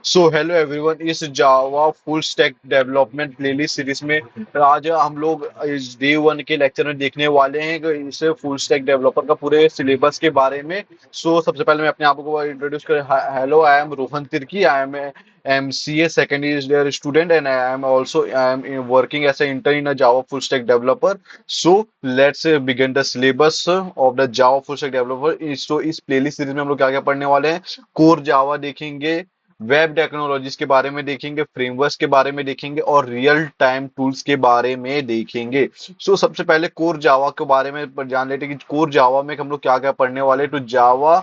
So hello everyone, इस जावा full stack development playlist series में आज हम लोग इस डे वन के लेक्चर में देखने वाले हैं कि इस फुल स्टैक डेवलपर का पूरे सिलेबस के बारे में। सबसे पहले मैं अपने आप को इंट्रोड्यूस कर। Hello, I am Rohan Tirkey. I am C A second year student and I am working as a intern in Java full stack developer. So let's begin the syllabus of the Java full stack developer. इस playlist series में हम लोग क्या क्या पढ़ने वाले हैं। Core Java देखेंगे, वेब टेक्नोलॉजीज के बारे में देखेंगे, फ्रेमवर्क्स के बारे में देखेंगे और रियल टाइम टूल्स के बारे में देखेंगे। सबसे पहले कोर जावा के बारे में जान लेते हैं कि कोर जावा में हम लोग क्या क्या पढ़ने वाले हैं। तो जावा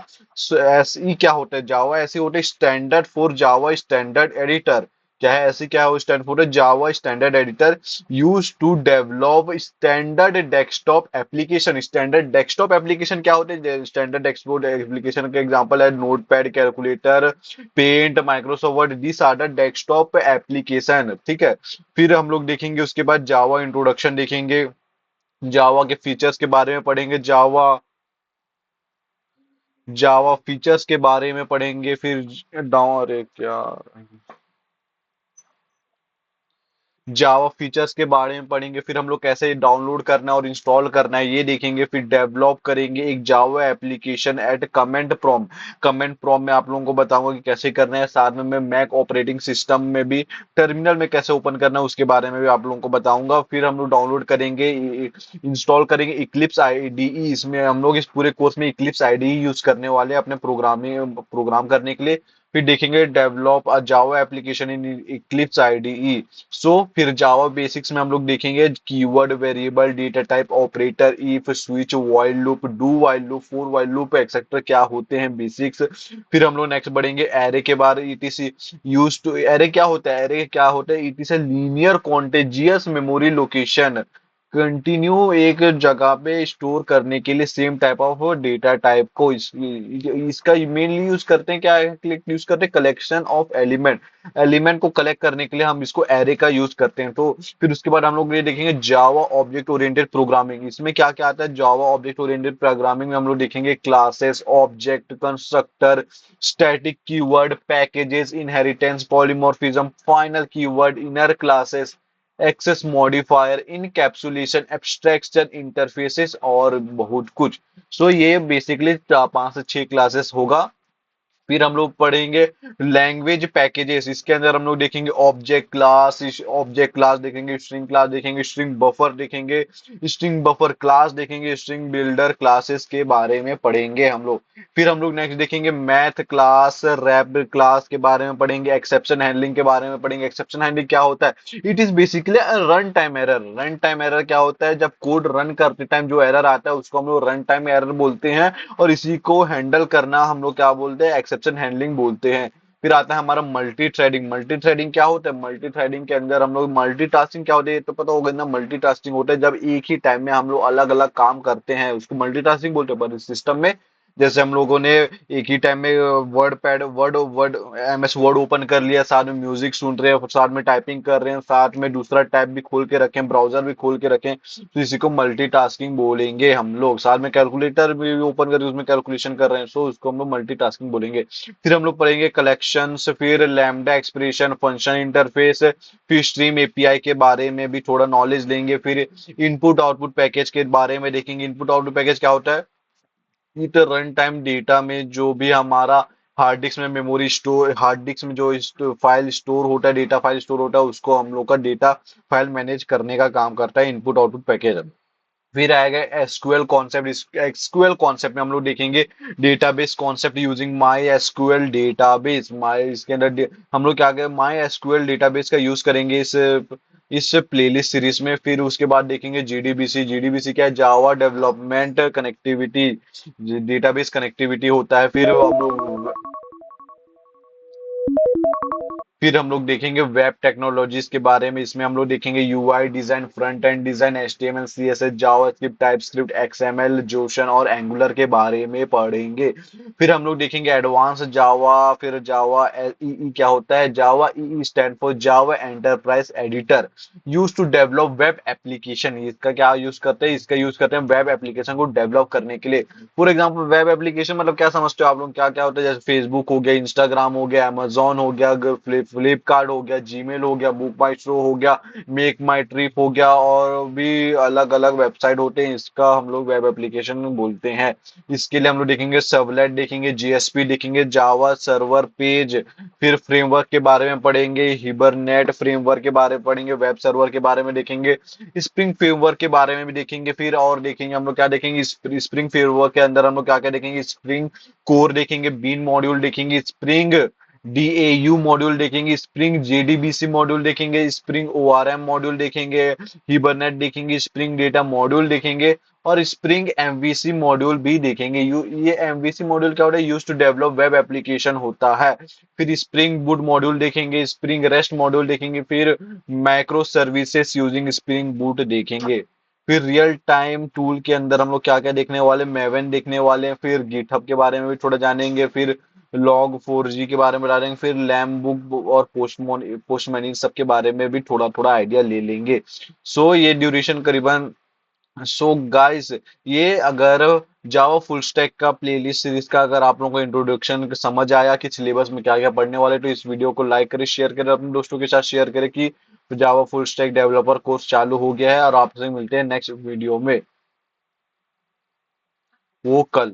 एसई क्या होता है। जावा ऐसे होता है standard for Java standard editor. क्या है ऐसी, क्या है वो stand for Java standard editor use to develop standard desktop application. Standard desktop application क्या होते हैं। स्टैंडर्ड डेस्कटॉप एप्लीकेशन के एग्जांपल है notepad, calculator, paint, Microsoft Word. This are the desktop application. ठीक है। फिर हम लोग देखेंगे उसके बाद जावा इंट्रोडक्शन देखेंगे, जावा के फीचर्स के बारे में पढ़ेंगे, जावा जावा फीचर्स के बारे में पढ़ेंगे। फिर डाउन, अरे क्या, जावा फीचर्स के बारे में पढ़ेंगे। फिर हम लोग कैसे डाउनलोड करना है और इंस्टॉल करना है ये देखेंगे। फिर डेवलप करेंगे एक Java application at comment prompt. Comment prompt में आप लोगों को बताऊंगा कि कैसे करना है। साथ में मैं मैक ऑपरेटिंग सिस्टम में भी टर्मिनल में कैसे ओपन करना है उसके बारे में भी आप लोगों को बताऊंगा। फिर हम लोग डाउनलोड करेंगे, इंस्टॉल करेंगे इक्लिप्स आईडीई। इसमें हम लोग इस पूरे कोर्स में इक्लिप्स आईडीई यूज करने वाले हैं अपने प्रोग्राम करने के लिए। फिर देखेंगे develop a Java application in Eclipse IDE. फिर जावा बेसिक्स में हम लोग देखेंगे keyword, variable, data type, operator, if, switch, while loop, do while loop, for while loop etcetera क्या होते हैं बेसिक्स। फिर हम लोग नेक्स्ट बढ़ेंगे एरे के बारे। ईटीसी यूज टू एरे क्या होता है। एरे क्या होता है, it is a linear contagious memory location. Continue एक जगह पे स्टोर करने के लिए same type of data type को इसका मेनली यूज करते हैं। क्या यूज करते हैं, कलेक्शन ऑफ एलिमेंट। एलिमेंट को कलेक्ट करने के लिए हम इसको एरे का यूज करते हैं। तो फिर उसके बाद हम लोग ये देखेंगे जावा ऑब्जेक्ट ओरिएंटेड प्रोग्रामिंग। इसमें क्या क्या आता है। जावा ऑब्जेक्ट ओरिएंटेड प्रोग्रामिंग में हम लोग देखेंगे classes, object, constructor, static keyword, packages, inheritance, polymorphism, final keyword, inner classes, access modifier, encapsulation, abstraction, interfaces और बहुत कुछ। ये बेसिकली 5 से 6 क्लासेस होगा। फिर हम लोग पढ़ेंगे लैंग्वेज पैकेजेस। इसके अंदर हम लोग देखेंगे ऑब्जेक्ट क्लास देखेंगे, स्ट्रिंग क्लास देखेंगे, स्ट्रिंग बफर देखेंगे, स्ट्रिंग बफर क्लास देखेंगे, स्ट्रिंग बिल्डर क्लासेस के बारे में पढ़ेंगे हम लोग। फिर हम लोग नेक्स्ट देखेंगे मैथ क्लास, रैप क्लास के बारे में पढ़ेंगे, एक्सेप्शन हैंडलिंग के बारे में पढ़ेंगे। एक्सेप्शन हैंडलिंग क्या होता है, it is basically run time error. Run time error क्या होता है, जब कोड रन करते टाइम जो एरर आता है उसको हम लोग रन टाइम एरर बोलते हैं। और इसी को हैंडल करना हम लोग क्या बोलते हैं, एक्सेप्शन हैंडलिंग बोलते हैं। फिर आता है हमारा मल्टी थ्रेडिंग। मल्टी थ्रेडिंग क्या होता है, मल्टी थ्रेडिंग के अंदर हम लोग मल्टीटास्किंग क्या होता है ये तो पता होगा ना। मल्टीटास्किंग होता है जब एक ही टाइम में हम लोग अलग अलग काम करते हैं, उसको मल्टीटास्किंग बोलते हैं। पर इस सिस्टम में जैसे हम लोगों ने एक ही टाइम में word word MS word open कर लिया, साथ में म्यूजिक सुन रहे हैं, साथ में टाइपिंग कर रहे हैं, साथ में दूसरा टैब भी खोल के रखें, ब्राउजर भी खोल के रखें, तो इसी को मल्टीटास्किंग बोलेंगे हम लोग। साथ में कैलकुलेटर भी ओपन करके उसमें कैलकुलेशन कर रहे हैं, उसको हम लोग मल्टीटास्किंग बोलेंगे। फिर हम लोग पढ़ेंगे कलेक्शंस, फिर लैम्डा एक्सप्रेशन, फंक्शन इंटरफेस, फिर स्ट्रीम एपीआई के बारे में भी थोड़ा नॉलेज लेंगे। फिर इनपुट आउटपुट पैकेज के बारे में देखेंगे। इनपुट आउटपुट पैकेज क्या होता है, इट रन टाइम डेटा में जो भी हमारा हार्ड डिस्क में मेमोरी स्टोर, हार्ड डिस्क में जो फाइल स्टोर होता है, डेटा फाइल स्टोर होता है, उसको हम लोग का डेटा फाइल मैनेज करने का काम करता है इनपुट आउटपुट पैकेज। फिर आएगा एसक्यूएल कॉन्सेप्ट। एसक्यूएल कॉन्सेप्ट में हम लोग देखेंगे database concept using MySQL database. My इसके अंदर हम लोग क्या माई एसक्यूएल डेटाबेस का यूज करेंगे इस प्लेलिस्ट सीरीज में। फिर उसके बाद देखेंगे जीडीबीसी। जीडीबीसी क्या है, Java development connectivity, database connectivity होता है। फिर हम लोग फिर हम लोग देखेंगे वेब टेक्नोलॉजीज के बारे में, इसमें हम लोग देखेंगे UI design, front end design, HTML, CSS, JavaScript, TypeScript, XML, JSON और एंगुलर के बारे में पढ़ेंगे। फिर हम लोग देखेंगे एडवांस जावा, फिर जावा ईई क्या होता है, Java EE stand for Java enterprise editor, use to develop web application. इसका क्या यूज करते हैं, इसका यूज करते हैं वेब एप्लीकेशन को डेवलप करने के लिए। फॉर एग्जाम्पल वेब एप्लीकेशन मतलब क्या समझते हो आप लोग, क्या क्या होता है, जैसे फेसबुक हो गया, इंस्टाग्राम हो गया, अमेजोन हो गया, फ्लिपकार्ट हो गया, जीमेल हो गया, बुक माई शो हो गया, मेक माई ट्रिप हो गया, और भी अलग अलग वेबसाइट होते हैं, इसका हम लोग वेब एप्लीकेशन बोलते हैं। इसके लिए हम लोग देखेंगे सर्वलेट, देखेंगे जीएसपी, देखेंगे जावा सर्वर पेज। फिर फ्रेमवर्क के बारे में पढ़ेंगे, हिबरनेट फ्रेमवर्क के बारे में पढ़ेंगे, वेब सर्वर के बारे में देखेंगे, स्प्रिंग फ्रेमवर्क के बारे में भी देखेंगे। फिर और देखेंगे हम लोग क्या देखेंगे, स्प्रिंग फ्रेमवर्क के अंदर हम लोग क्या क्या देखेंगे, स्प्रिंग कोर देखेंगे, बीन मॉड्यूल देखेंगे, स्प्रिंग डीएयू मॉड्यूल देखेंगे, स्प्रिंग जेडीबीसी मॉड्यूल देखेंगे, स्प्रिंग ओआरएम मॉड्यूल देखेंगे, हिबरनेट देखेंगे, स्प्रिंग डेटा मॉड्यूल देखेंगे, और स्प्रिंग एमवीसी मॉड्यूल भी देखेंगे। ये एमवीसी मॉड्यूल क्या होता है, use to develop web application होता है। फिर स्प्रिंग बूट मॉड्यूल देखेंगे, स्प्रिंग रेस्ट मॉड्यूल देखेंगे, फिर microservices using Spring Boot देखेंगे। फिर रियल टाइम टूल के अंदर हम लोग क्या क्या देखने वाले, मेवन देखने वाले हैं, फिर गिटहब के बारे में भी थोड़ा जानेंगे, फिर लॉग 4G के बारे में जानेंगे, फिर लैम बुक और पोस्टमैन इन सब के बारे में भी थोड़ा थोड़ा आइडिया ले लेंगे। सो ये ड्यूरेशन करीबन, सो गाइस, ये अगर जावा फुल स्टैक का प्लेलिस्ट सीरीज का अगर आप लोगों को इंट्रोडक्शन समझ आया कि सिलेबस में क्या क्या पढ़ने वाले, तो इस वीडियो को लाइक करें, शेयर करें, अपने दोस्तों के साथ शेयर करें कि जावा फुल स्टैक डेवलपर कोर्स चालू हो गया है। और आपसे मिलते हैं नेक्स्ट वीडियो में, वो कल।